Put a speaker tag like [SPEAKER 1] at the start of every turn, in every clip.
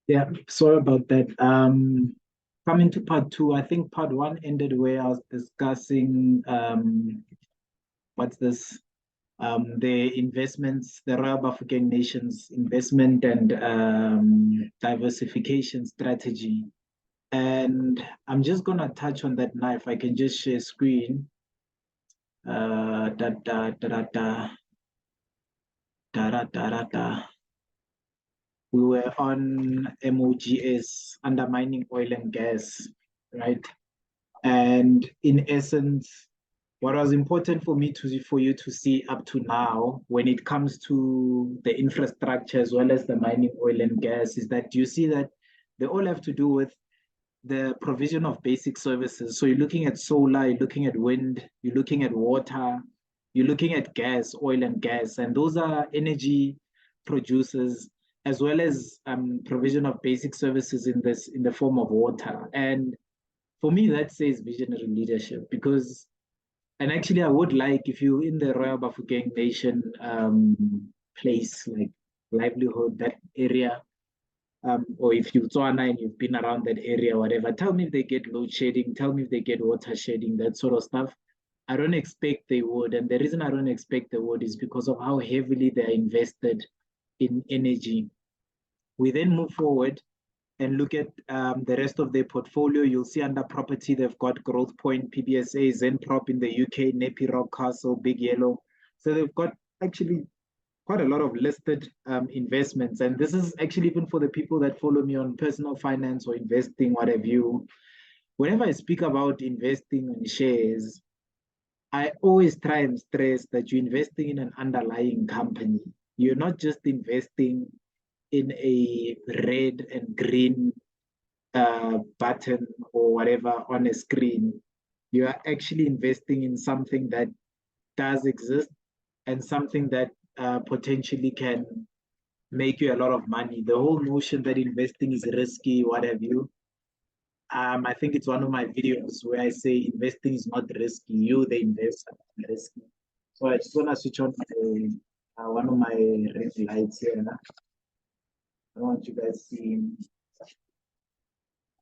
[SPEAKER 1] Yeah, sorry about that. Coming to part two, I think part one ended where I was discussing what's this? The investments, the Royal Bafokeng Nation's investment and diversification strategy. And I'm just gonna touch on that now. If I can just share screen. Da da da da da da da da da da. We were on MOGS, undermining oil and gas, right? And in essence, what was important for me for you to see up to now when it comes to the infrastructure as well as the mining oil and gas is that you see that they all have to do with the provision of basic services. So you're looking at solar, you're looking at wind, you're looking at water, you're looking at gas, oil and gas, and those are energy producers as well as provision of basic services in the form of water. And for me, that says visionary leadership because, and actually, I would like if you in the Royal Bafokeng Nation place, like livelihood, that area, or if you Tswana and you've been around that area, whatever, tell me if they get load shedding, tell me if they get water shedding, that sort of stuff. I don't expect they would. And the reason I don't expect they would is because of how heavily they're invested in energy. We then move forward and look at the rest of their portfolio. You'll see under property, they've got Growth Point, PBSA, Zenprop in the UK, Nappy Rock Castle, Big Yellow. So they've got actually quite a lot of listed investments. And this is actually even for the people that follow me on personal finance or investing, what have you. Whenever I speak about investing in shares, I always try and stress that you're investing in an underlying company. You're not just investing in a red and green button or whatever on a screen. You are actually investing in something that does exist and something that potentially can make you a lot of money. The whole notion that investing is risky, what have you. I think it's one of my videos where I say investing is not risky. You, the investor, are risky. So I just want to switch on one of my red lights here. I don't want you guys seeing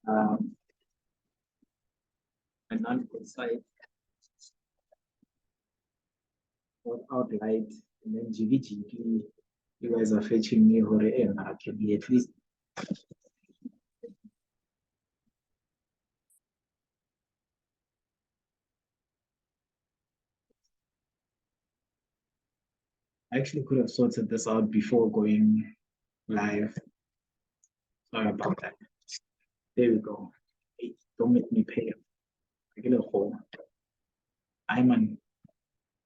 [SPEAKER 1] um, a non-good side without light. And then jiggy jiggy, you guys are fetching me for and I can be at least. I actually could have sorted this out before going live. Sorry about that. There we go. Hey, don't make me pay. I get a hole. I'm on.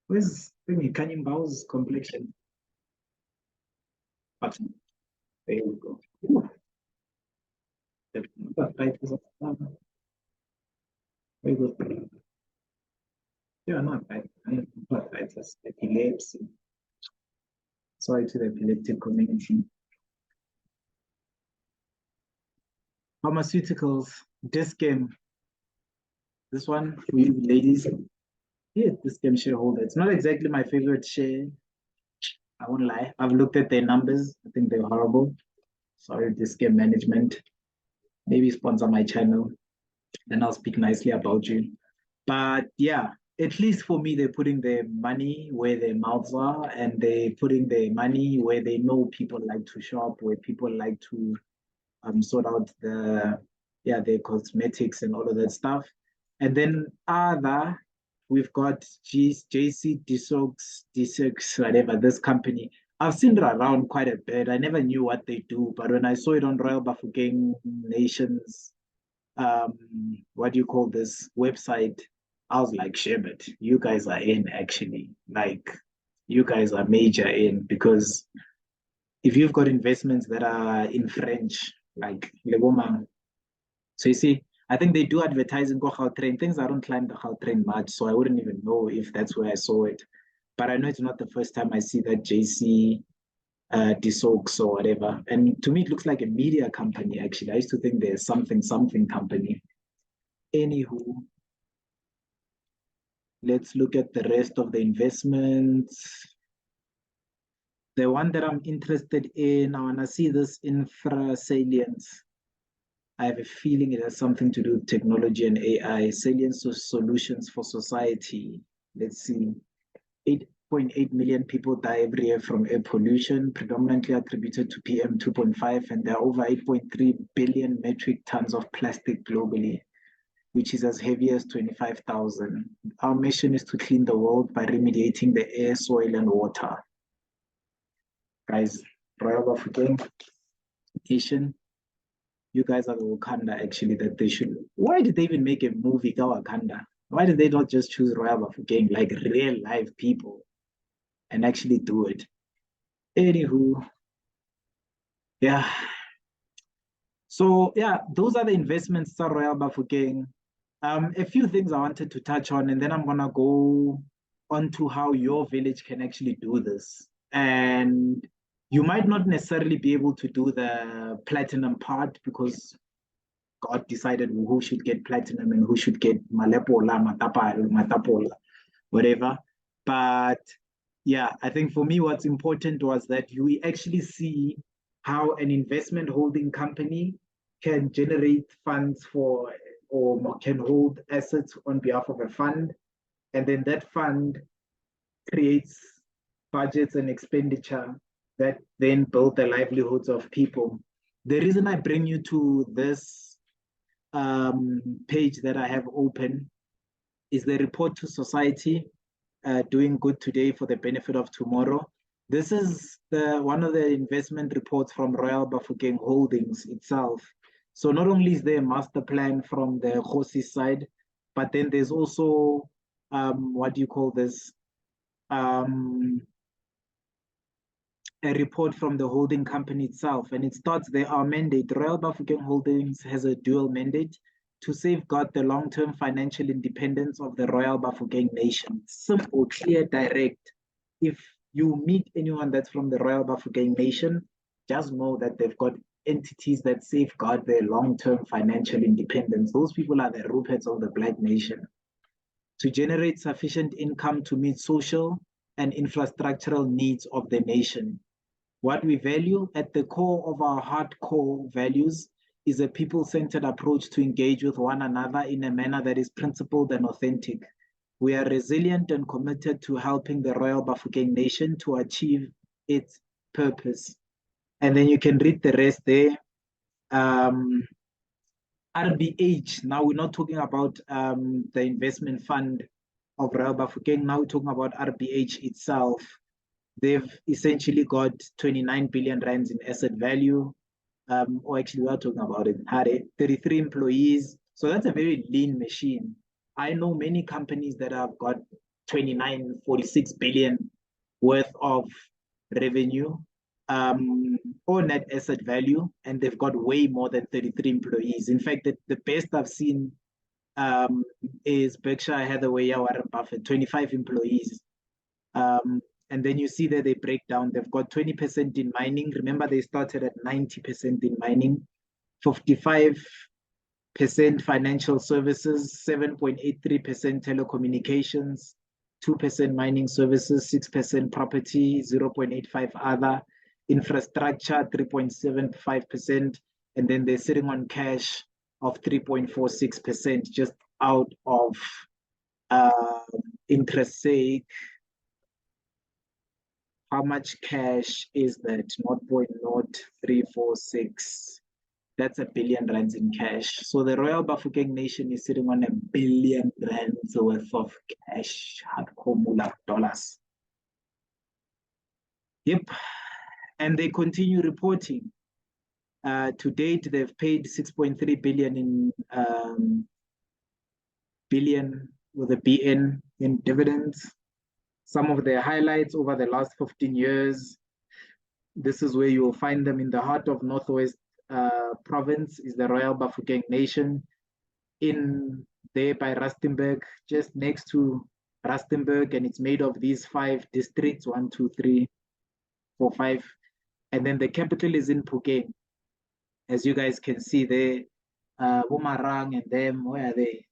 [SPEAKER 1] Where's Kanyimbao's complexion? Button. There we go. Very good. Yeah, not bad. Not bad. Just epilepsy. Sorry to the epileptic community. Pharmaceuticals, this game. This one for you ladies. Yeah, this game shareholder. It's not exactly my favorite share. I won't lie. I've looked at their numbers. I think they're horrible. Sorry, this game management. Maybe sponsor my channel. Then I'll speak nicely about you. But yeah, at least for me, they're putting their money where their mouths are, and they're putting their money where they know people like to shop, where people like to sort out their cosmetics and all of that stuff. And then other, we've got JC D6, whatever, this company. I've seen it around quite a bit. I never knew what they do, but when I saw it on Royal Bafokeng Nations, what do you call this website? I was like, Sherbet, you guys are in actually. Like, you guys are major in because if you've got investments that are in French, like Legoma, so you see, I think they do advertising go Gautrain. Things I don't climb the Gautrain much, so I wouldn't even know if that's where I saw it. But I know it's not the first time I see that JC Disokes or whatever. And to me, it looks like a media company, actually. I used to think there's something company. Anywho, let's look at the rest of the investments. The one that I'm interested in, I want to see this infra salience. I have a feeling it has something to do with technology and AI. Salience solutions for society. Let's see. 8.8 million people die every year from air pollution, predominantly attributed to PM 2.5, and there are over 8.3 billion metric tons of plastic globally, which is as heavy as 25,000. Our mission is to clean the world by remediating the air, soil, and water. Guys, Royal Bafokeng Nation, you guys are the Wakanda, actually, that they should. Why did they even make a movie called Wakanda? Why did they not just choose Royal Bafokeng, like real life people, and actually do it? Anywho, yeah. So yeah, those are the investments that Royal Bafokeng. A few things I wanted to touch on, and then I'm gonna go on to how your village can actually do this. And you might not necessarily be able to do the platinum part because God decided who should get platinum and who should get malepola, matapola, whatever. But yeah, I think for me, what's important was that you actually see how an investment holding company can generate funds for or can hold assets on behalf of a fund. And then that fund creates budgets and expenditure that then build the livelihoods of people. The reason I bring you to this page that I have open is the report to society, doing good today for the benefit of tomorrow. This is one of the investment reports from Royal Bafokeng Holdings itself. So not only is there a master plan from the Khosi side, but then there's also, what do you call this? A report from the holding company itself, and it starts there. Our mandate, Royal Bafokeng Holdings has a dual mandate to safeguard the long-term financial independence of the Royal Bafokeng Nation. Simple, clear, direct. If you meet anyone that's from the Royal Bafokeng Nation, just know that they've got entities that safeguard their long-term financial independence. Those people are the Ruperts of the Black nation. To generate sufficient income to meet social and infrastructural needs of the nation. What we value at the core of our hardcore values is a people-centered approach to engage with one another in a manner that is principled and authentic. We are resilient and committed to helping the Royal Bafokeng Nation to achieve its purpose. And then you can read the rest there. RBH, now we're not talking about the investment fund of Royal Bafokeng, now we're talking about RBH itself. They've essentially got 29 billion rands in asset value. Or actually, we are talking about it. 33 employees. So that's a very lean machine. I know many companies that have got 29, 46 billion worth of revenue or net asset value, and they've got way more than 33 employees. In fact, the best I've seen is Berkshire Hathaway, Warren Buffett, 25 employees. And then you see that they break down. They've got 20% in mining. Remember, they started at 90% in mining, 55% financial services, 7.83% telecommunications, 2% mining services, 6% property, 0.85% other, infrastructure, 3.75%, and then they're sitting on cash of 3.46% just out of interest sake. How much cash is that? 0.0346. That's R1 billion in cash. So the Royal Bafokeng Nation is sitting on R1 billion worth of cash, hardcore dollars. Yep. And they continue reporting. To date, they've paid 6.3 billion in billion with a BN in dividends. Some of their highlights over the last 15 years. This is where you will find them in the heart of Northwest province is the Royal Bafokeng Nation. In there by Rustenburg, just next to Rustenburg, and it's made of these 5 districts, 1, 2, 3, 4, 5. And then the capital is in Phokeng. As you guys can see there, Bumarang and them, where are they?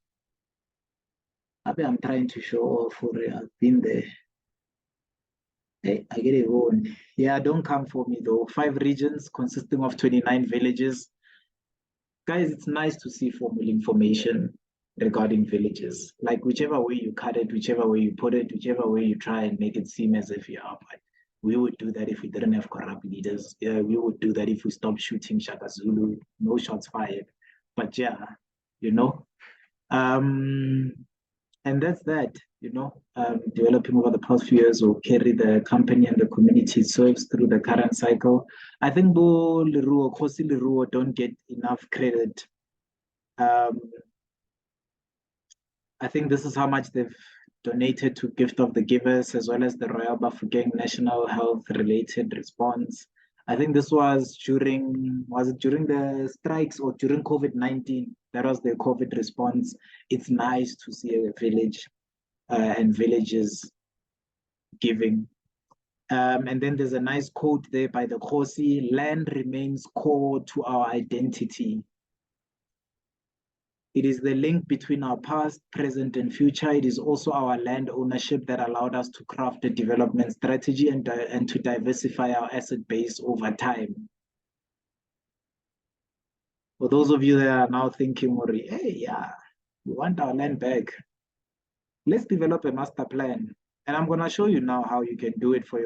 [SPEAKER 1] I'm trying to show off for I've been there. Hey, I get it wrong. Yeah, don't come for me though. 5 regions consisting of 29 villages. Guys, it's nice to see formal information regarding villages. Like whichever way you cut it, whichever way you put it, whichever way you try and make it seem as if you are. But we would do that if we didn't have corrupt leaders. Yeah, we would do that if we stopped shooting Shaka Zulu. No shots fired. But yeah, you know. Um, and that's that, developing over the past few years will carry the company and the community it serves through the current cycle. I think Bo Leruo, Kosi Leruo don't get enough credit. Um, I think this is how much they've donated to Gift of the Givers as well as the Royal Bafokeng National Health Related Response. I think this was it during the strikes or during COVID-19? That was the COVID response. It's nice to see a village and villages giving. And then there's a nice quote there by the Khosi: land remains core to our identity. It is the link between our past, present, and future. It is also our land ownership that allowed us to craft a development strategy and to diversify our asset base over time. For those of you that are now thinking, hey, yeah, we want our land back. Let's develop a master plan. And I'm going to show you now how you can do it for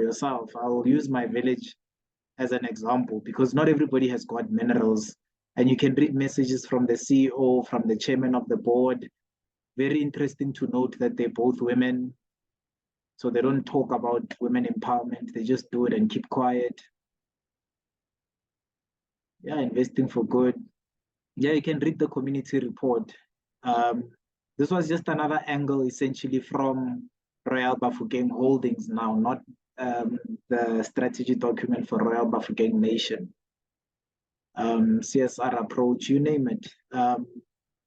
[SPEAKER 1] yourself. I will use my village as an example because not everybody has got minerals. And you can read messages from the CEO, from the chairman of the board. Very interesting to note that they're both women. So they don't talk about women empowerment. They just do it and keep quiet. Yeah, investing for good. Yeah, you can read the community report. This was just another angle essentially from Royal Bafokeng Holdings now, not the strategy document for Royal Bafokeng Nation. CSR approach, you name it.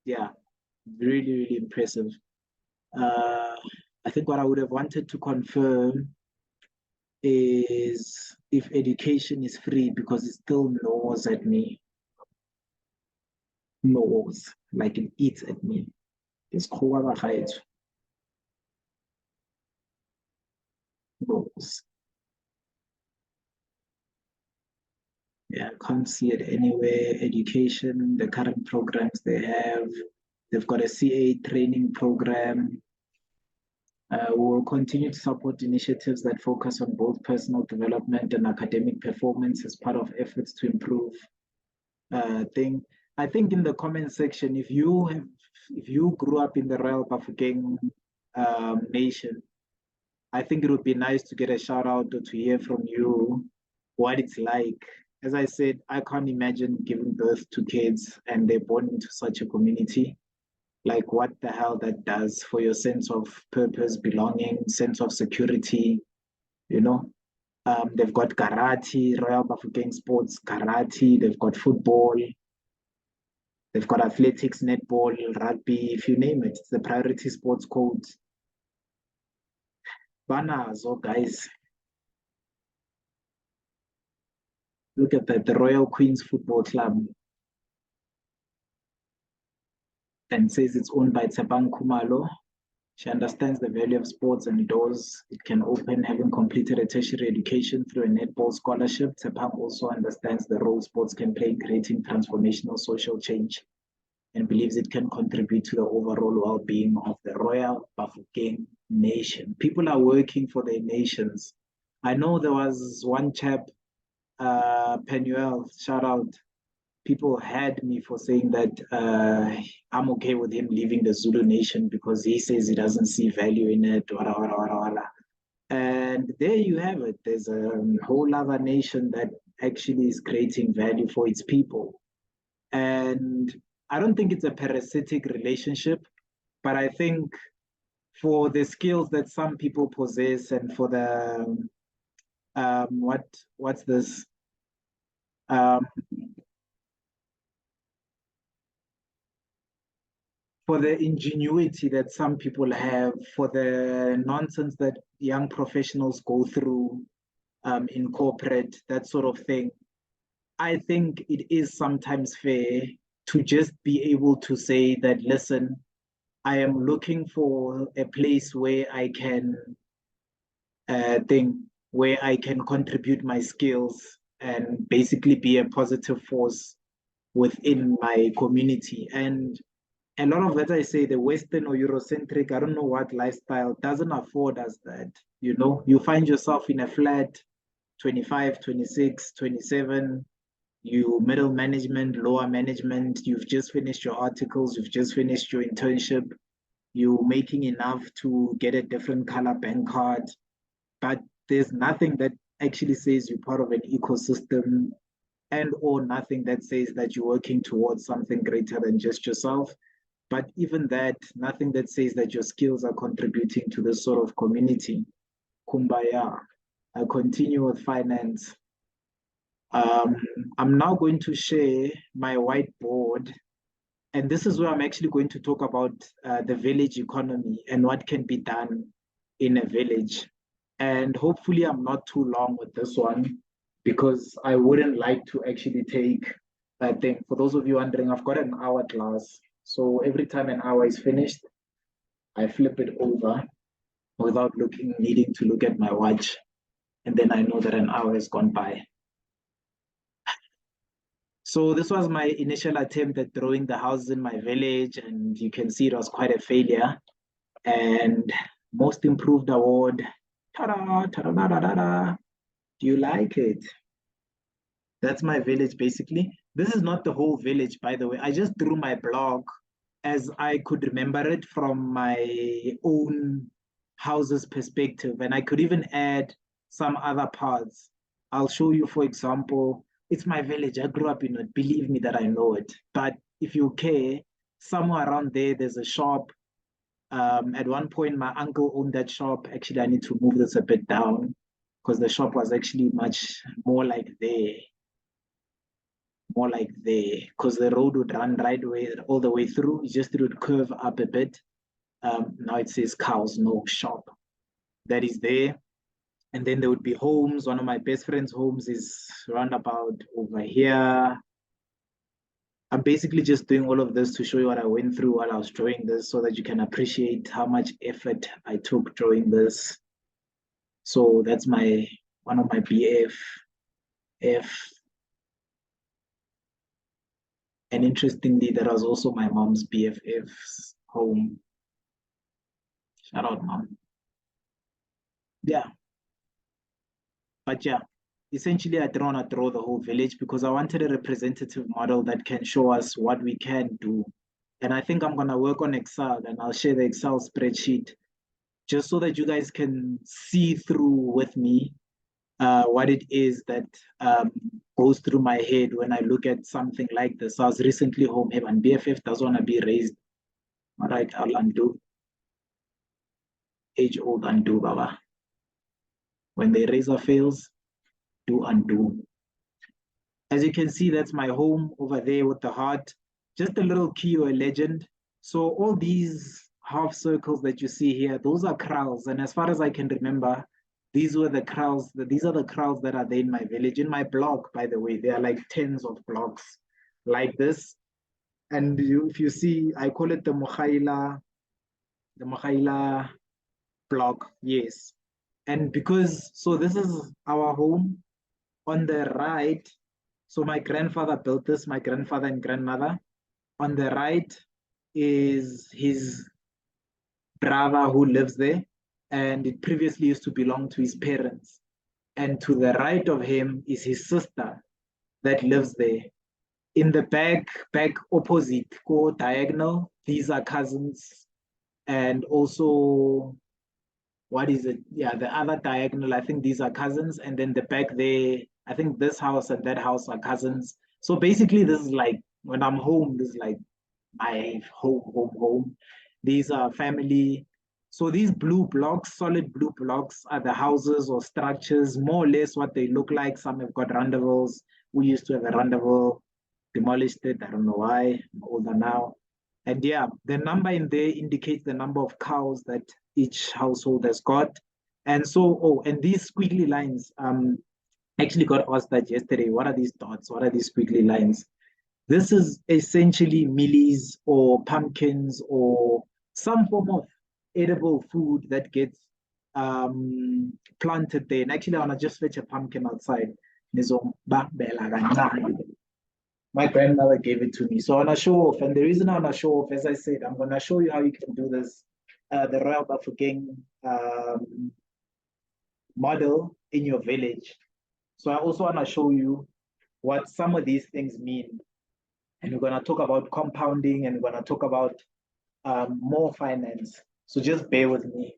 [SPEAKER 1] Yeah, really, really impressive. I think what I would have wanted to confirm is if education is free because it still gnaws at me. Gnaws, like it eats at me. It's gnaws. Yeah, I can't see it anywhere. Education, the current programs they have, they've got a CA training program. We'll continue to support initiatives that focus on both personal development and academic performance as part of efforts to improve thing. I think in the comment section, if you grew up in the Royal Bafokeng nation, I think it would be nice to get a shout out or to hear from you what it's like. As I said, I can't imagine giving birth to kids and they're born into such a community. Like what the hell that does for your sense of purpose, belonging, sense of security, you know. They've got karate, Royal Bafokeng Sports, karate, they've got football, they've got athletics, netball, rugby, if you name it. It's the priority sports code. Banazo, guys. Look at that, the Royal Queen's Football Club. And says it's owned by Tsepang Kumalo. She understands the value of sports and doors it can open, having completed a tertiary education through a netball scholarship. Tsepang also understands the role sports can play in creating transformational social change and believes it can contribute to the overall well-being of the Royal Bafokeng nation. People are working for their nations. I know there was one chap, Penuel, shout out. People had me for saying that I'm okay with him leaving the Zulu nation because he says he doesn't see value in it. Wala, wala, wala, wala. And there you have it. There's a whole other nation that actually is creating value for its people. And I don't think it's a parasitic relationship, but I think for the skills that some people possess and for the what's this um, for the ingenuity that some people have, for the nonsense that young professionals go through in corporate, that sort of thing. I think it is sometimes fair to just be able to say that, listen, I am looking for a place where I can thing where I can contribute my skills and basically be a positive force within my community. And a lot of that, I say, the Western or Eurocentric, I don't know what lifestyle doesn't afford us that. You know, you find yourself in a flat, 25, 26, 27, you middle management, lower management, you've just finished your articles, you've just finished your internship, you're making enough to get a different color bank card, but there's nothing that actually says you're part of an ecosystem and or nothing that says that you're working towards something greater than just yourself. But even that, nothing that says that your skills are contributing to this sort of community. Kumbaya. I continue with finance. Um, I'm now going to share my whiteboard, and this is where I'm actually going to talk about the village economy and what can be done in a village. And hopefully, I'm not too long with this one because I wouldn't like to actually take that thing. For those of you wondering, I've got an hour class. So every time an hour is finished, I flip it over without needing to look at my watch. And then I know that an hour has gone by. So this was my initial attempt at drawing the houses in my village, and you can see it was quite a failure. And most improved award. Ta-da, ta-da-da-da-da. Do you like it? That's my village, basically. This is not the whole village, by the way. I just drew my blog as I could remember it from my own house's perspective. And I could even add some other parts. I'll show you, for example, it's my village. I grew up in it. Believe me that I know it. But if you care, somewhere around there, there's a shop. At one point, my uncle owned that shop. Actually, I need to move this a bit down because the shop was actually much more like there, because the road would run right way all the way through. It just would curve up a bit. Now it says cows, no shop. That is there. And then there would be homes. One of my best friend's homes is roundabout over here. I'm basically just doing all of this to show you what I went through while I was drawing this so that you can appreciate how much effort I took drawing this. So that's one of my BF. And interestingly, that was also my mom's BFF's home. Shout out, mom. Yeah. But yeah, essentially, I didn't want to draw the whole village because I wanted a representative model that can show us what we can do. And I think I'm going to work on Excel, and I'll share the Excel spreadsheet just so that you guys can see through with me what it is that goes through my head when I look at something like this. I was recently home, and BFF doesn't want to be raised. All right, I'll undo. Age old undo, Baba. When the eraser fails, do undo. As you can see, that's my home over there with the heart. Just a little key or a legend. So all these half circles that you see here, those are kraals. And as far as I can remember, these were the kraals. These are the kraals that are there in my village. In my blog, by the way, there are like tens of blocks like this. And if you see, I call it the Mokhaila block, yes. And because, so this is our home on the right. So my grandfather built this, my grandfather and grandmother. On the right is his brother who lives there, and it previously used to belong to his parents. And to the right of him is his sister that lives there. In the back opposite, go diagonal, these are cousins. And also, what is it? Yeah, the other diagonal, I think these are cousins. And then the back there, I think this house and that house are cousins. So basically, this is like when I'm home, this is like my home. These are family. So these blue blocks, solid blue blocks, are the houses or structures, more or less what they look like. Some have got rendezvous. We used to have a rendezvous, demolished it. I don't know why. I'm older now. And yeah, the number in there indicates the number of cows that each household has got. And so, oh, and these squiggly lines, actually got asked that yesterday. What are these dots? What are these squiggly lines? This is essentially mealies or pumpkins or some form of edible food that gets planted there. And actually, I want to just fetch a pumpkin outside. My grandmother gave it to me. So I want to show off. And the reason I want to show off, as I said, I'm going to show you how you can do this. The Royal Bafokeng model in your village. So I also want to show you what some of these things mean. And we're going to talk about compounding and we're going to talk about more finance. So just bear with me.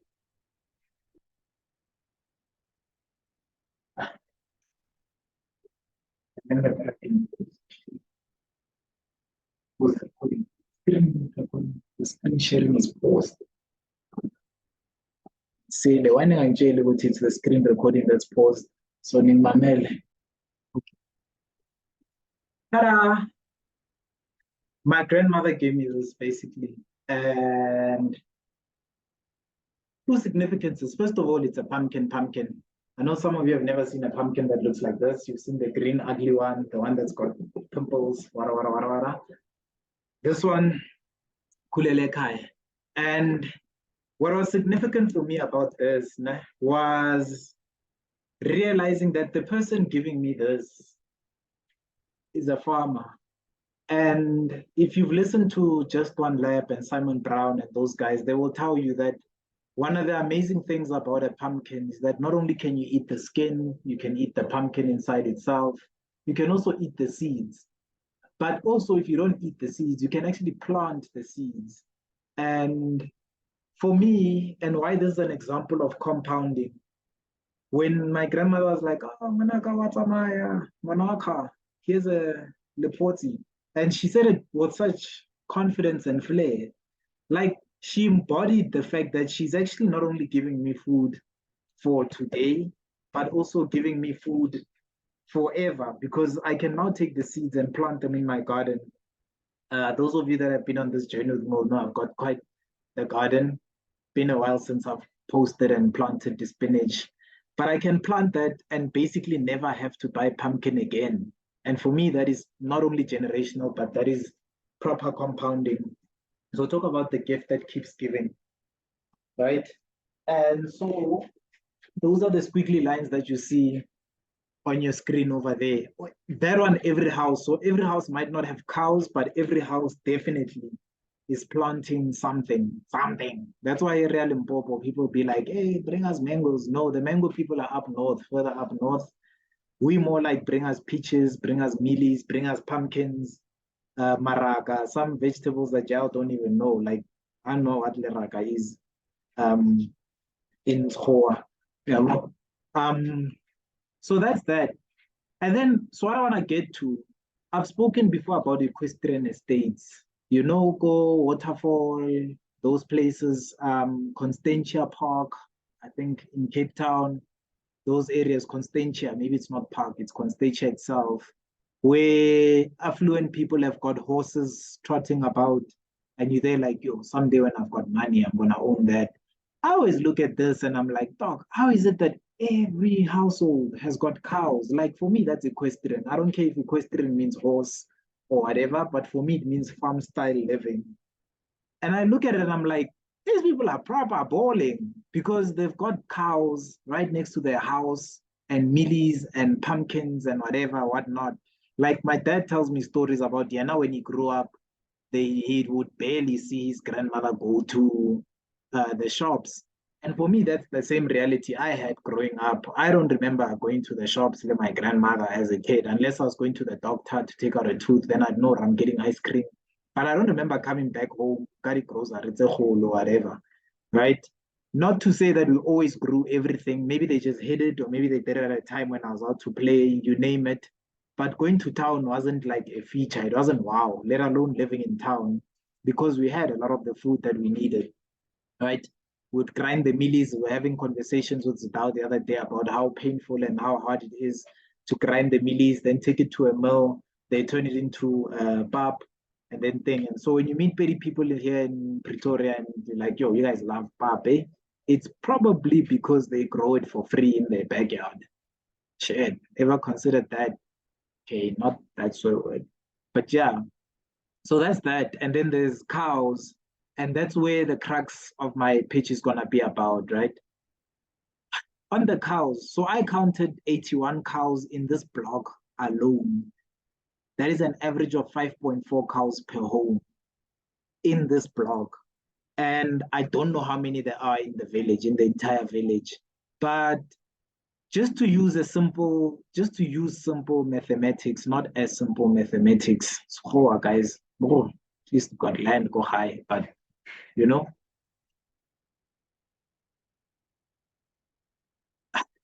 [SPEAKER 1] The screen sharing is paused. See, the one I'm jail with it's the screen recording that's paused. So in my mail. Ta-da! My grandmother gave me this basically. And two significances. First of all, it's a pumpkin. I know some of you have never seen a pumpkin that looks like this. You've seen the green, ugly one, the one that's got pimples, wara, wara, wara, wara. This one, kulele kai. And what was significant for me about this was realizing that the person giving me this is a farmer. And if you've listened to Just One Lab and Simon Brown and those guys, they will tell you that one of the amazing things about a pumpkin is that not only can you eat the skin, you can eat the pumpkin inside itself, you can also eat the seeds. But also, if you don't eat the seeds, you can actually plant the seeds. And for me, and why this is an example of compounding, when my grandmother was like, oh, manaka watamaya, manaka, here's a lepoti. And she said it with such confidence and flair. Like she embodied the fact that she's actually not only giving me food for today, but also giving me food forever because I can now take the seeds and plant them in my garden. Those of you that have been on this journey with me will know I've got quite the garden. Been a while since I've posted and planted the spinach, but I can plant that and basically never have to buy pumpkin again. And for me, that is not only generational, but that is proper compounding. So talk about the gift that keeps giving, right? And so those are the squiggly lines that you see on your screen over there. That one, every house. So every house might not have cows, but every house definitely is planting something. That's why real Limpopo people be like, hey, bring us mangoes. No, the mango people are up north, further up north. We more like bring us peaches, bring us mealies, bring us pumpkins, maraca, some vegetables that y'all don't even know. Like, I don't know what leraka is in Schoa. Yeah. So that's that. And then, so what I want to get to, I've spoken before about equestrian estates. You know, go Waterfall, those places, Constantia Park, I think in Cape Town, those areas, Constantia, maybe it's not park, it's Constantia itself, where affluent people have got horses trotting about, and you're there like, yo, someday when I've got money, I'm gonna own that. I always look at this and I'm like, dog, how is it that every household has got cows? Like for me, that's equestrian. I don't care if equestrian means horse or whatever, but for me, it means farm style living. And I look at it and I'm like, these people are proper balling because they've got cows right next to their house and mealies and pumpkins and whatever, whatnot. Like my dad tells me stories about Diana when he grew up, he would barely see his grandmother go to the shops. And for me, that's the same reality I had growing up. I don't remember going to the shops with my grandmother as a kid, unless I was going to the doctor to take out a tooth, then I'd know I'm getting ice cream. But I don't remember coming back home, carry groceries, or whatever, right? Not to say that we always grew everything. Maybe they just hid it, or maybe they did it at a time when I was out to play, you name it. But going to town wasn't like a feature. It wasn't wow, let alone living in town, because we had a lot of the food that we needed, right? We'd grind the mealies. We were having conversations with Zidao the other day about how painful and how hard it is to grind the mealies, then take it to a mill, they turn it into pap, and then thing. And so when you meet petty people here in Pretoria and you're like, yo, you guys love pap, eh? It's probably because they grow it for free in their backyard. Shit, ever considered that? Okay, not that sort of word. But yeah, so that's that. And then there's cows. And that's where the crux of my pitch is going to be about, right? On the cows, so I counted 81 cows in this block alone. That is an average of 5.4 cows per home in this block. And I don't know how many there are in the village, in the entire village. But just to use simple mathematics, not as simple mathematics. So, guys, oh, at least got land go high, but you know,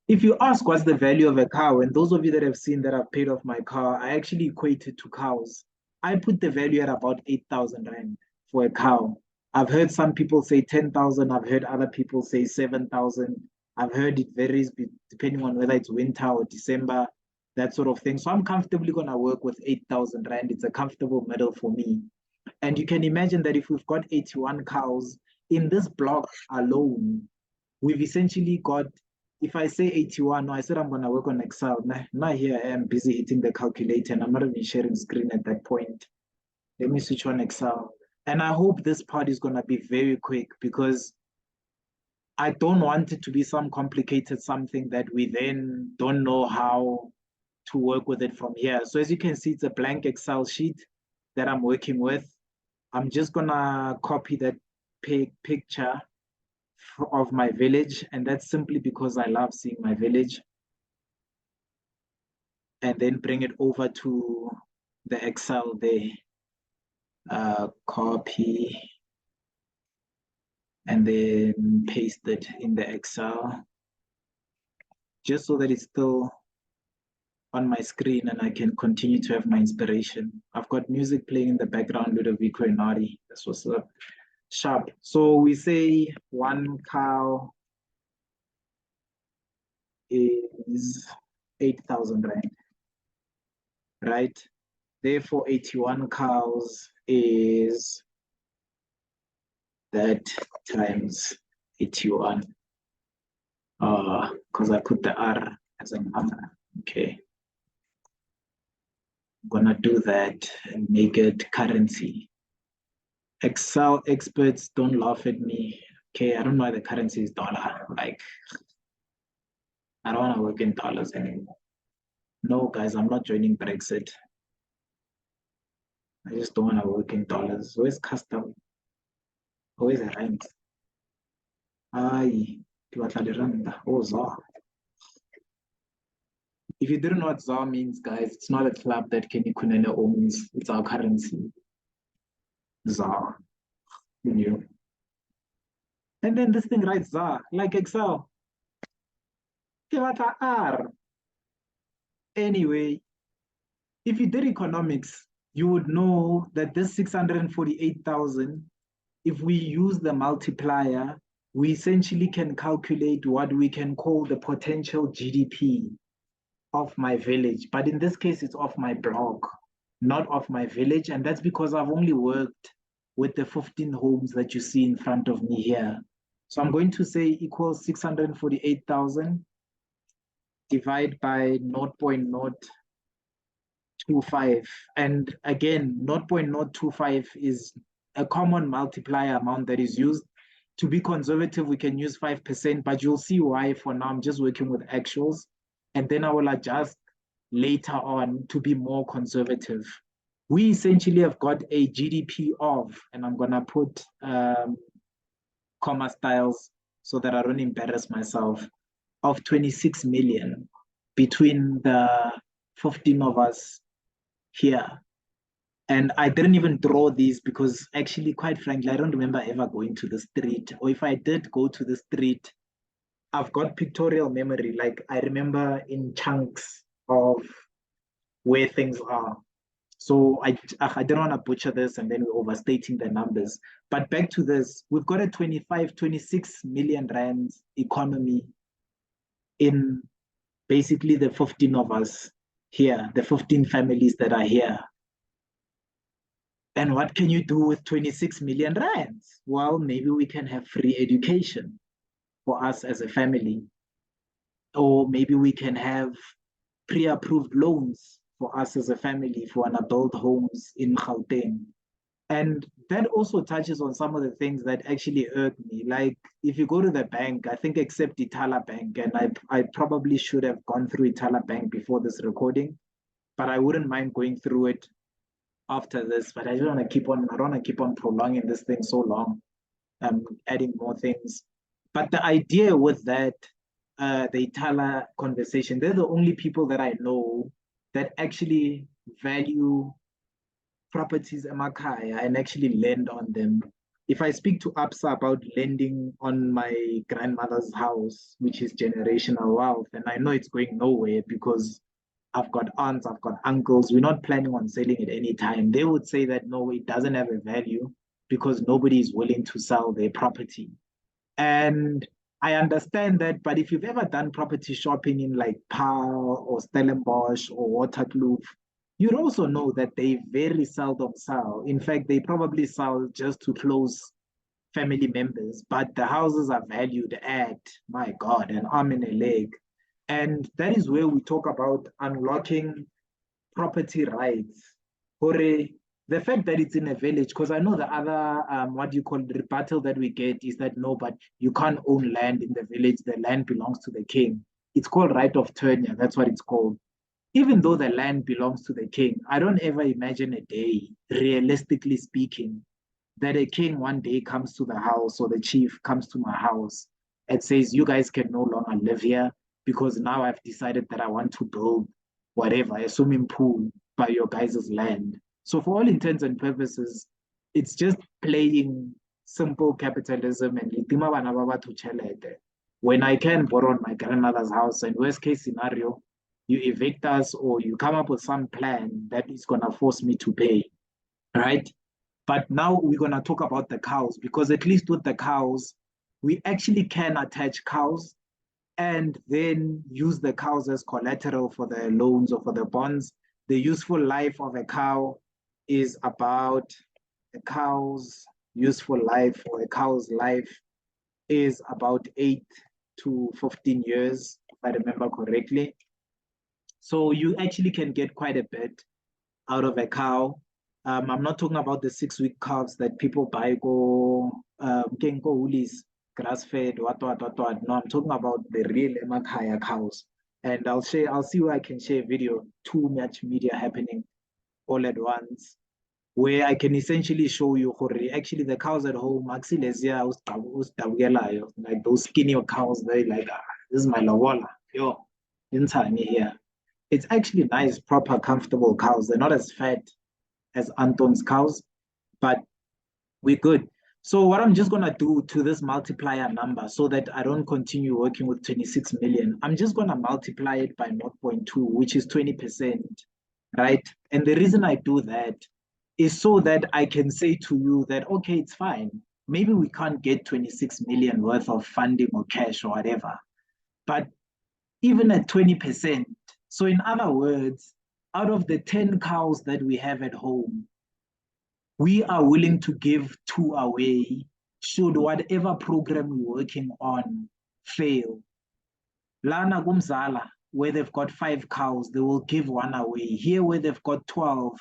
[SPEAKER 1] if you ask what's the value of a cow, and those of you that have seen that I've paid off my car, I actually equate it to cows. I put the value at about 8,000 rand for a cow. I've heard some people say 10,000. I've heard other people say 7,000. I've heard it varies depending on whether it's winter or December, that sort of thing. So I'm comfortably going to work with 8,000 rand. It's a comfortable middle for me. And you can imagine that if we've got 81 cows in this block alone, we've essentially got, if I say 81, no, I said I'm going to work on Excel. Now here I am busy hitting the calculator and I'm not even sharing screen at that point. Let me switch on Excel. And I hope this part is going to be very quick because I don't want it to be some complicated something that we then don't know how to work with it from here. So as you can see, it's a blank Excel sheet that I'm working with. I'm just going to copy that picture of my village, and that's simply because I love seeing my village, and then bring it over to the Excel there. Copy and then paste it in the Excel just so that it's still on my screen and I can continue to have my inspiration. I've got music playing in the background, Ludovico and Nari. This was sharp. So we say one cow is 8,000 rand, right? Therefore, 81 cows is that times 81. Because I put the R as an R. Okay. I'm gonna do that and make it currency. Excel experts don't laugh at me. Okay, I don't know why the currency is dollar. Like, I don't want to work in dollars anymore. No, guys, I'm not joining Brexit. I just don't want to work in dollars. Where's custom? Where's the rent? Aye, oh, ZAR. If you didn't know what ZAR means, guys, it's not a club that Kenny Kunene owns. It's our currency. ZAR. You knew. And then this thing writes ZAR, like Excel. Give it a R. Anyway, if you did economics, you would know that this 648,000, if we use the multiplier, we essentially can calculate what we can call the potential GDP of my village. But in this case, it's of my block, not of my village. And that's because I've only worked with the 15 homes that you see in front of me here. So I'm going to say equals 648,000 divide by 0.025. And again, 0.025 is a common multiplier amount that is used. To be conservative, we can use 5%, but you'll see why for now I'm just working with actuals. And then I will adjust later on to be more conservative. We essentially have got a GDP of, and I'm gonna put comma styles so that I don't embarrass myself, of 26 million between the 15 of us here. And I didn't even draw these because actually, quite frankly, I don't remember ever going to the street. Or if I did go to the street, I've got pictorial memory. Like I remember in chunks of where things are. So I didn't want to butcher this and then we're overstating the numbers. But back to this, we've got a 26 million rand economy in basically the 15 of us here, the 15 families that are here. And what can you do with 26 million rands? Well, maybe we can have free education for us as a family. Or maybe we can have pre-approved loans for us as a family if we want to build homes in Gauteng. And that also touches on some of the things that actually irk me. Like if you go to the bank, I think except iThala Bank, and I probably should have gone through iThala Bank before this recording, but I wouldn't mind going through it after this. But I don't want to keep on. I don't want to keep on prolonging this thing so long, adding more things. But the idea with that, the iThala conversation, they're the only people that I know that actually value properties emakhaya and actually lend on them. If I speak to APSA about lending on my grandmother's house, which is generational wealth, and I know it's going nowhere because I've got aunts, I've got uncles, we're not planning on selling it anytime. They would say that no, it doesn't have a value because nobody is willing to sell their property. And I understand that, but if you've ever done property shopping in like Paarl or Stellenbosch or Waterkloof, you'd also know that they very seldom sell. In fact, they probably sell just to close family members, but the houses are valued at, my God, an arm and a leg. And that is where we talk about unlocking property rights. Hore, the fact that it's in a village, because I know the other, what do you call it, rebuttal that we get is that no, but you can't own land in the village. The land belongs to the king. It's called right of tenure. That's what it's called. Even though the land belongs to the king, I don't ever imagine a day, realistically speaking, that a king one day comes to the house or the chief comes to my house and says, you guys can no longer live here because now I've decided that I want to build whatever, a swimming pool by your guys' land. So, for all intents and purposes, it's just playing simple capitalism and when I can borrow on my grandmother's house, and worst case scenario, you evict us or you come up with some plan that is going to force me to pay, right? But now we're going to talk about the cows because at least with the cows, we actually can attach cows and then use the cows as collateral for the loans or for the bonds. The useful life of a cow is about a cow's useful life or a cow's life is about 8 to 15 years, if I remember correctly. So you actually can get quite a bit out of a cow. I'm not talking about the 6-week calves that people buy go woolies, grass fed, what. No, I'm talking about the real emakhaya cows. And I'll see where I can share a video, too much media happening all at once, where I can essentially show you actually the cows at home, like those skinny cows, they like, this is my lobola. Yo, didn't tell me here. It's actually nice, proper, comfortable cows. They're not as fat as Anton's cows, but we're good. So what I'm just gonna do to this multiplier number so that I don't continue working with 26 million, I'm just gonna multiply it by 0.2, which is 20%, right? And the reason I do that is so that I can say to you that, okay, it's fine. Maybe we can't get 26 million worth of funding or cash or whatever, but even at 20%. So in other words, out of the 10 cows that we have at home, we are willing to give 2 away should whatever program we're working on fail. Lana Gumzala, where they've got 5 cows, they will give 1 away. Here, where they've got 12,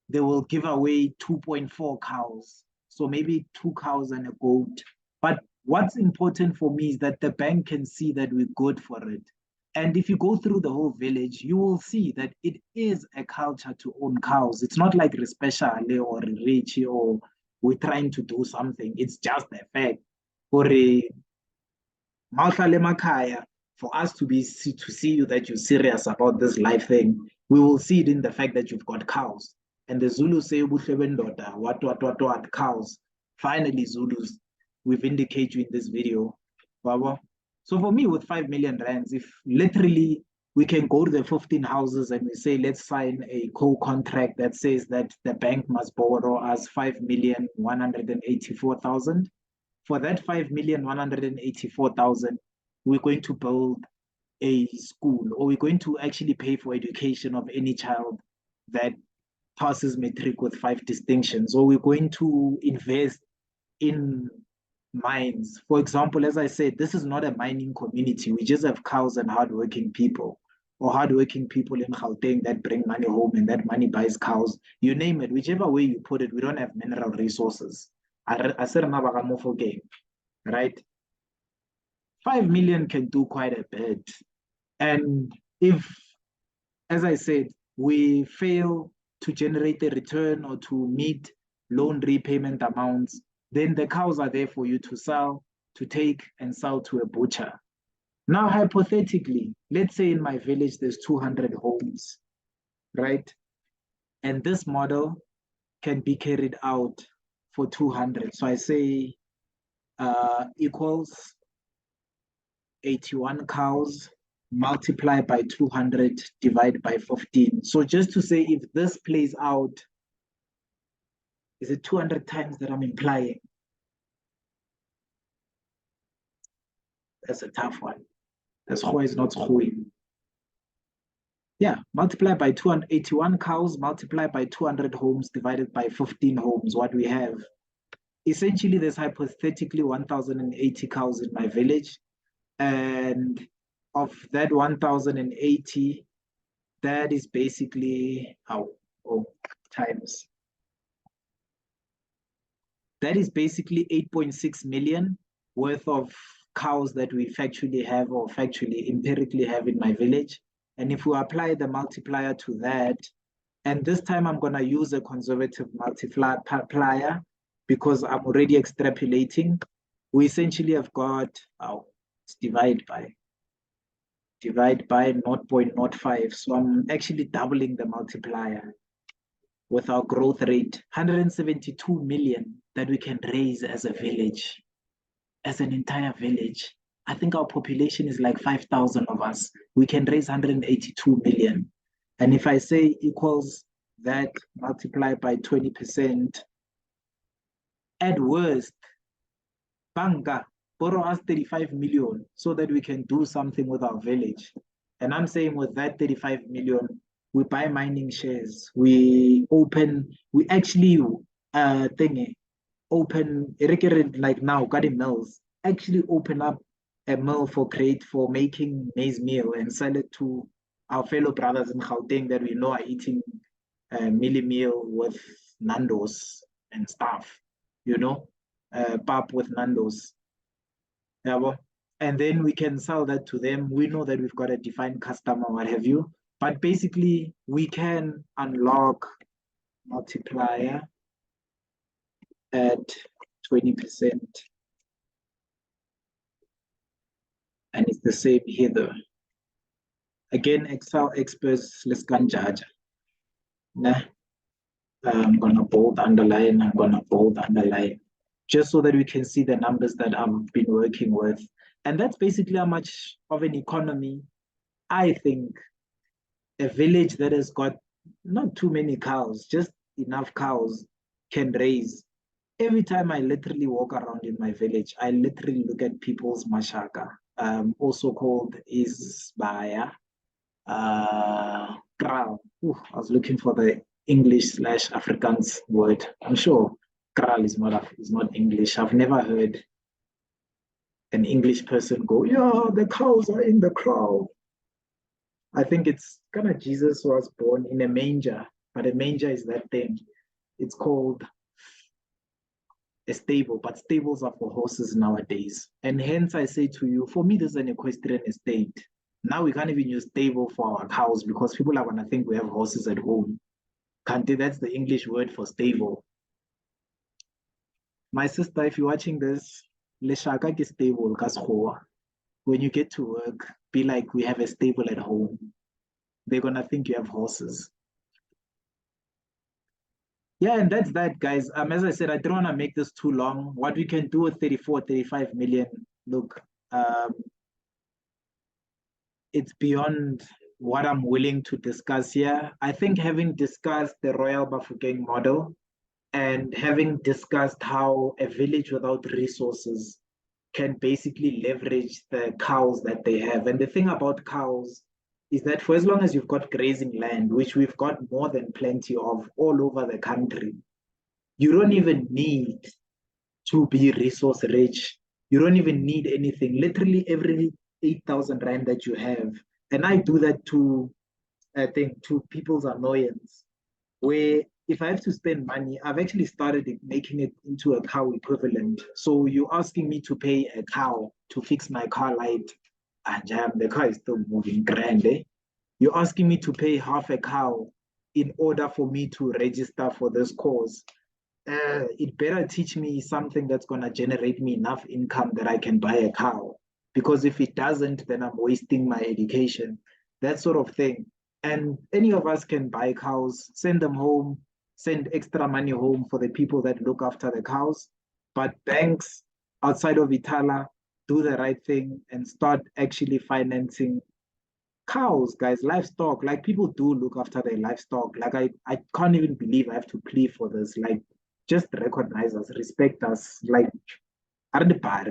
[SPEAKER 1] they will give away 2.4 cows. So maybe 2 cows and a goat. But what's important for me is that the bank can see that we're good for it. And if you go through the whole village, you will see that it is a culture to own cows. It's not like Respeciale or Richie or we're trying to do something. It's just a fact. For for us to see you that you're serious about this life thing, we will see it in the fact that you've got cows. And the Zulu say what cows. Finally, Zulus, we vindicate you in this video. Baba. So for me, with 5 million rands, if literally we can go to the 15 houses and we say, let's sign a co-contract that says that the bank must borrow us 5,184,000. For that 5,184,000, we're going to build a school, or we're going to actually pay for education of any child that passes matric with 5 distinctions, or we're going to invest in mines. For example, as I said, this is not a mining community. We just have cows and hardworking people. or hardworking people in Gauteng that bring money home and that money buys cows, you name it, whichever way you put it, we don't have mineral resources. Right? 5 million can do quite a bit. And if, as I said, we fail to generate a return or to meet loan repayment amounts, then the cows are there for you to sell, to take and sell to a butcher. Now, hypothetically, let's say in my village there's 200 homes, right? And this model can be carried out for 200. So I say equals 81 cows multiply by 200 divide by 15. So just to say if this plays out, is it 200 times that I'm implying? That's a tough one. That's why it's not going. Yeah, multiply by 281 cows, multiply by 200 homes divided by 15 homes, what we have. Essentially, there's hypothetically 1,080 cows in my village. And of that 1,080, that is basically times. That is basically 8.6 million worth of cows that we factually have or factually empirically have in my village. And if we apply the multiplier to that, and this time I'm going to use a conservative multiplier because I'm already extrapolating, we essentially have got, it's divide by 0.05. So I'm actually doubling the multiplier with our growth rate, 172 million that we can raise as a village, as an entire village. I think our population is like 5,000 of us. We can raise 182 million. And if I say equals that multiplied by 20%, at worst, Banka, borrow us 35 million so that we can do something with our village. And I'm saying with that 35 million, we buy mining shares. We actually open, like now, got mills, actually open up a mill for making maize meal and sell it to our fellow brothers in Gauteng that we know are eating mealie meal with Nando's and stuff, pap with Nando's. Yeah, and then we can sell that to them. We know that we've got a defined customer, what have you. But basically, we can unlock multiplier at 20%. And it's the same here though. Again, Excel experts, let's go and judge. Nah. I'm gonna bold underline, I'm gonna bold underline, just so that we can see the numbers that I've been working with. And that's basically how much of an economy I think a village that has got not too many cows, just enough cows can raise. Every time I literally walk around in my village, I literally look at people's mashaka, also called isbaya, kral. I was looking for the English/Afrikaans word. I'm sure kral is not English. I've never heard an English person go, yeah, the cows are in the kraal. I think it's kind of Jesus was born in a manger, but a manger is that thing. It's called a stable, but stables are for horses nowadays. And hence I say to you, for me, this is an equestrian estate. Now we can't even use stable for our cows because people are gonna think we have horses at home. Kante, that's the English word for stable. My sister, if you're watching this, leshaka ke stable ka. When you get to work, be like, we have a stable at home. They're gonna think you have horses. Yeah, and that's that, guys. As I said, I don't want to make this too long. What we can do with 34, 35 million, look, it's beyond what I'm willing to discuss here. I think having discussed the Royal Bafokeng model and having discussed how a village without resources can basically leverage the cows that they have. And the thing about cows is that for as long as you've got grazing land, which we've got more than plenty of all over the country, you don't even need to be resource rich. You don't even need anything. Literally every 8,000 rand that you have, And I do that to, I think, to people's annoyance, where if I have to spend money, I've actually started making it into a cow equivalent. So you're asking me to pay a cow to fix my car light, and the car is still moving grand. Eh? You're asking me to pay half a cow in order for me to register for this course. It better teach me something that's going to generate me enough income that I can buy a cow. Because if it doesn't, then I'm wasting my education, that sort of thing. And any of us can buy cows, send them home, send extra money home for the people that look after the cows. But banks outside of iThala do the right thing and start actually financing cows, guys, livestock. Like people do look after their livestock. Like I can't even believe I have to plead for this. Like just recognize us, respect us. Like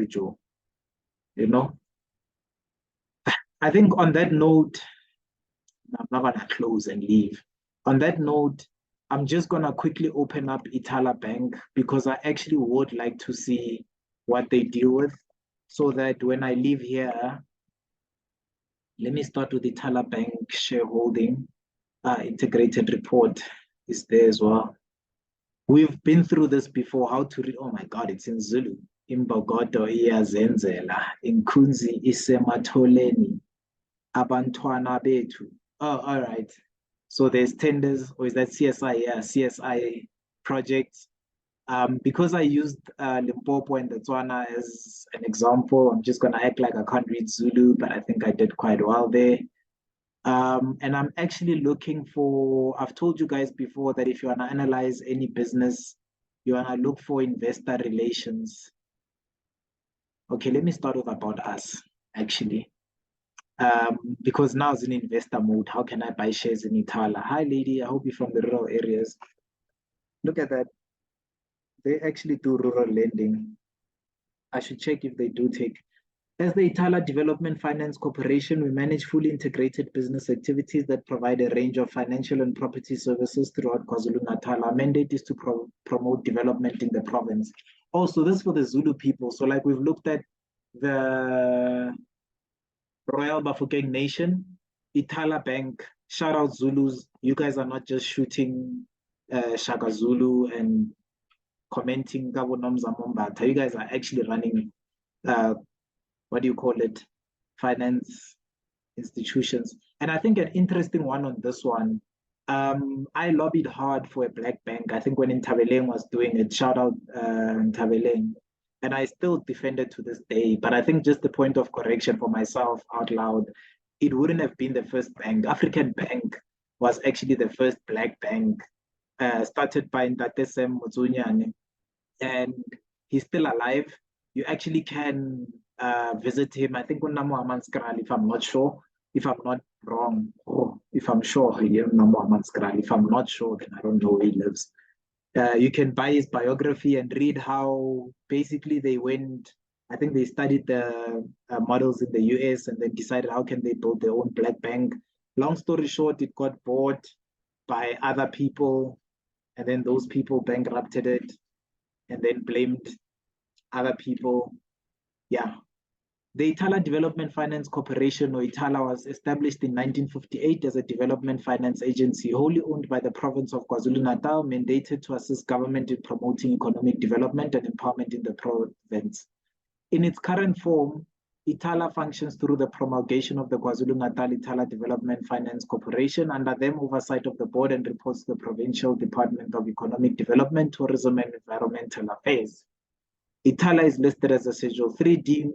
[SPEAKER 1] Joe, you know. I think on that note, I'm not gonna close and leave. On that note, I'm just gonna quickly open up iThala Bank because I actually would like to see what they deal with, so that when I leave here, let me start with iThala Bank shareholding. Integrated report is there as well. We've been through this before. How to read? Oh my God, it's in Zulu. Imbogodo iyazenzela, inkunzi isematholeni, abantwana bethu. Oh, all right. So there's tenders, or is that CSI? Yeah, CSI projects. Because I used Limpopo and Botswana as an example, I'm just gonna act like I can't read Zulu, but I think I did quite well there. And I'm actually looking for, I've told you guys before that if you want to analyze any business, you want to look for investor relations. Okay, let me start with about us, actually. Because now it's in investor mode. How can I buy shares in iThala? Hi, lady. I hope you're from the rural areas. Look at that. They actually do rural lending. I should check if they do take. As the iThala Development Finance Corporation, we manage fully integrated business activities that provide a range of financial and property services throughout KwaZulu-Natal. Our mandate is to promote development in the province. Also, this is for the Zulu people. So like we've looked at the Royal Bafokeng Nation, iThala Bank, shout out Zulus. You guys are not just shooting Shaka Zulu and commenting Gabo Nomza Mombata. You guys are actually running what do you call it, finance institutions. And I think an interesting one on this one, I lobbied hard for a black bank. I think when Ntabeleng was doing it, shout out Ntabeleng. And I still defend it to this day. But I think just the point of correction for myself out loud, it wouldn't have been the first bank. African Bank was actually the first black bank, started by Ntate Sam Motsunyane, and he's still alive. You actually can visit him. I think on Namu Skral, if I'm not sure, if I'm not wrong, or if I'm sure, Namu Skral. If I'm not sure, then I don't know where he lives. You can buy his biography and read how basically they went. I think they studied the models in the US and then decided how can they build their own black bank. Long story short, it got bought by other people, and then those people bankrupted it and then blamed other people. Yeah. The iThala Development Finance Corporation, or iThala, was established in 1958 as a development finance agency wholly owned by the province of KwaZulu-Natal, mandated to assist government in promoting economic development and empowerment in the province. In its current form, iThala functions through the promulgation of the KwaZulu-Natal iThala Development Finance Corporation, under them oversight of the board, and reports to the Provincial Department of Economic Development, Tourism and Environmental Affairs. iThala is listed as a Schedule 3D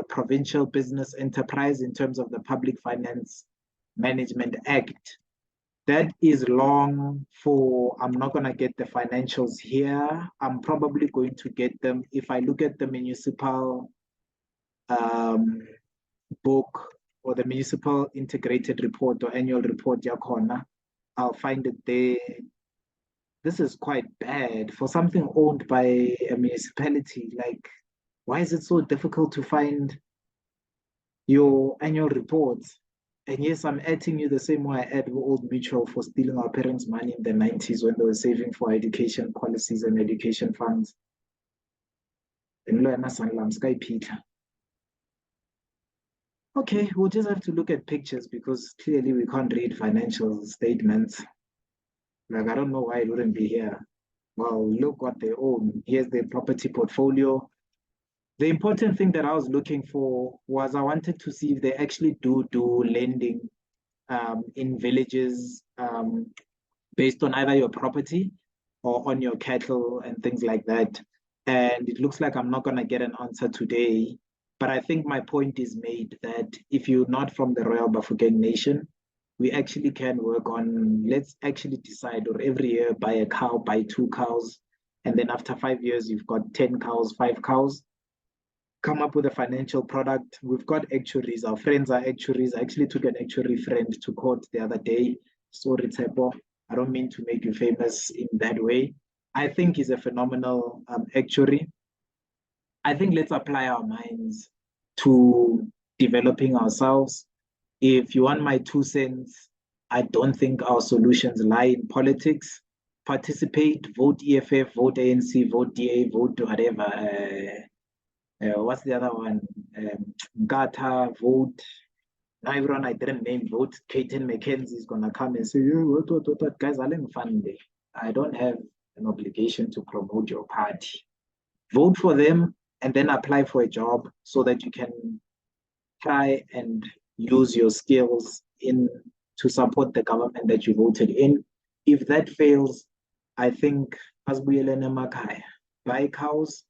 [SPEAKER 1] provincial business enterprise in terms of the Public Finance Management Act. That is long for, I'm not going to get the financials here. I'm probably going to get them. If I look at the municipal book or the municipal integrated report or annual report, Yakona, I'll find it there. This is quite bad for something owned by a municipality. Like, why is it so difficult to find your annual reports? And yes, I'm adding you the same way I add Old Mutual for stealing our parents' money in the 90s when they were saving for education policies and education funds. Okay, we'll just have to look at pictures because clearly we can't read financial statements. Like, I don't know why it wouldn't be here. Well, look what they own. Here's their property portfolio. The important thing that I was looking for was I wanted to see if they actually do lending in villages based on either your property or on your cattle and things like that. And it looks like I'm not going to get an answer today. But I think my point is made that if you're not from the Royal Bafokeng Nation, we actually can work on, let's actually decide, or every year buy a cow, buy 2 cows. And then after 5 years, you've got 10 cows, 5 cows. Come up with a financial product. We've got actuaries. Our friends are actuaries. I actually took an actuary friend to court the other day. Sorry, Tepo. I don't mean to make you famous in that way. I think he's a phenomenal actuary. I think let's apply our minds to developing ourselves. If you want my 2 cents, I don't think our solutions lie in politics. Participate, vote EFF, vote ANC, vote DA, vote whatever. What's the other one? Gata, vote. Now everyone I didn't name vote. Kaiten McKenzie is gonna come and say, what, guys, are fun day. I don't have an obligation to promote your party. Vote for them and then apply for a job so that you can try and use your skills in to support the government that you voted in. If that fails, I think as we buy cows,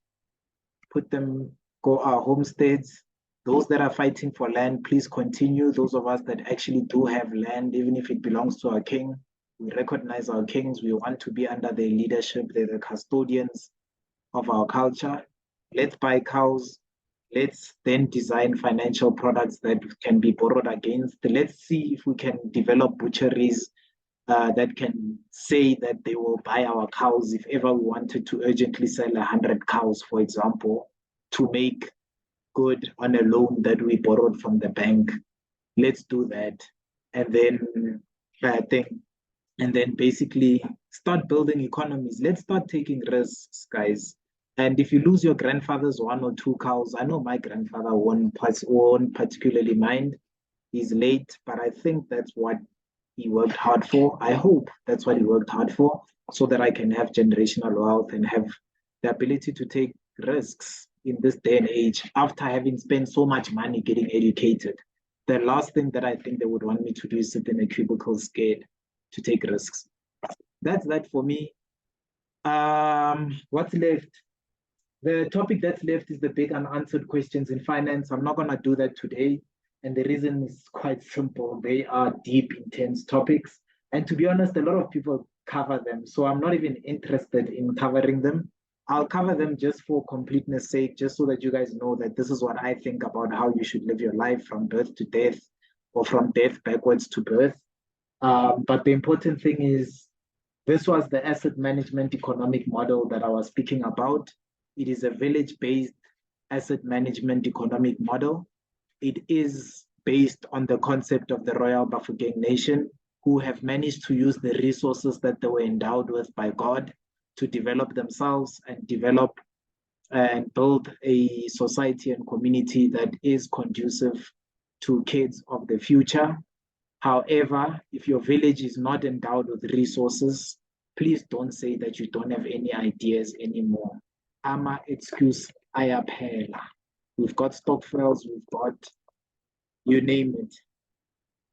[SPEAKER 1] put them, go our homesteads. Those that are fighting for land, please continue. Those of us that actually do have land, even if it belongs to our king, we recognize our kings. We want to be under their leadership. They're the custodians of our culture. Let's buy cows. Let's then design financial products that can be borrowed against. Let's see if we can develop butcheries that can say that they will buy our cows if ever we wanted to urgently sell 100 cows, for example, to make good on a loan that we borrowed from the bank. Let's do that. And then I think, and then basically start building economies. Let's start taking risks, guys. And if you lose your grandfather's 1 or 2 cows, I know my grandfather won't particularly mind. He's late, but I think that's what he worked hard for. I hope that's what he worked hard for, so that I can have generational wealth and have the ability to take risks in this day and age after having spent so much money getting educated. The last thing that I think they would want me to do is sit in a cubicle scared to take risks. That's that for me. What's left? The topic that's left is the big unanswered questions in finance. I'm not going to do that today. And the reason is quite simple. They are deep, intense topics. And to be honest, a lot of people cover them. So I'm not even interested in covering them. I'll cover them just for completeness sake, just so that you guys know that this is what I think about how you should live your life from birth to death or from death backwards to birth. But the important thing is this was the asset management economic model that I was speaking about. It is a village-based asset management economic model. It is based on the concept of the Royal Bafokeng Nation, who have managed to use the resources that they were endowed with by God to develop themselves and develop and build a society and community that is conducive to kids of the future. However, if your village is not endowed with resources, please don't say that you don't have any ideas anymore. Ama excuse ayaphela. We've got stockpiles, we've got you name it.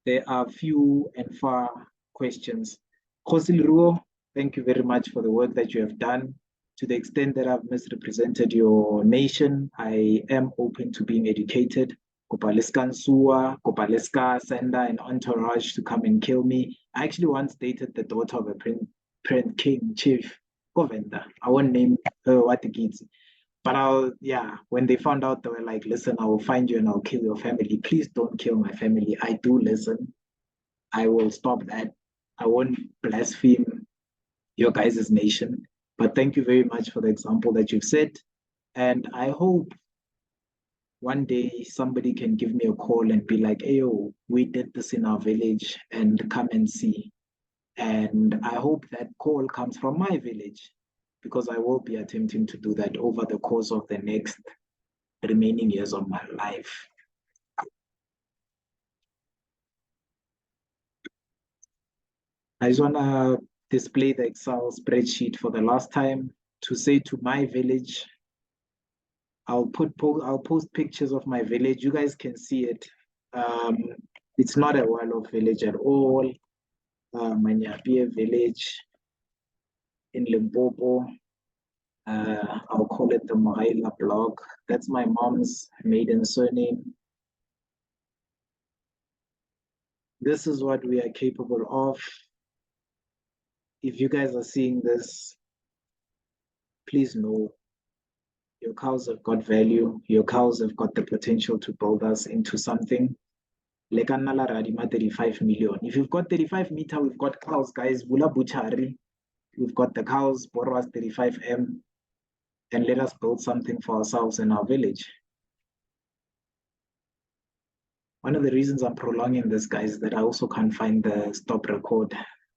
[SPEAKER 1] There are few and far questions. Khosi Leruo, thank you very much for the work that you have done. To the extent that I've misrepresented your nation, I am open to being educated. Kopaleska Nsua, Kopaleska Senda, and entourage to come and kill me. I actually once dated the daughter of a Prince King Chief Govenda. I won't name her what the kids. But when they found out, they were like, listen, I will find you and I'll kill your family. Please don't kill my family. I do listen. I will stop that. I won't blaspheme your guys' nation. But thank you very much for the example that you've set. And I hope one day somebody can give me a call and be like, hey, yo, we did this in our village and come and see. And I hope that call comes from my village, because I will be attempting to do that over the course of the next remaining years of my life. I just want to display the Excel spreadsheet for the last time to say to my village, I'll post pictures of my village. You guys can see it. Um, it's not a well-off village at all. Manyapie village in Limpopo. I'll call it the Mohaila block. That's my mom's maiden surname. This is what we are capable of. If you guys are seeing this, please know your cows have got value. Your cows have got the potential to build us into something. Like 35 million. If you've got 35 meter, we've got cows, guys. Bula Buchari. We've got the cows, borrow us 35M, and let us build something for ourselves in our village. One of the reasons I'm prolonging this, guys, is that I also can't find the stop record.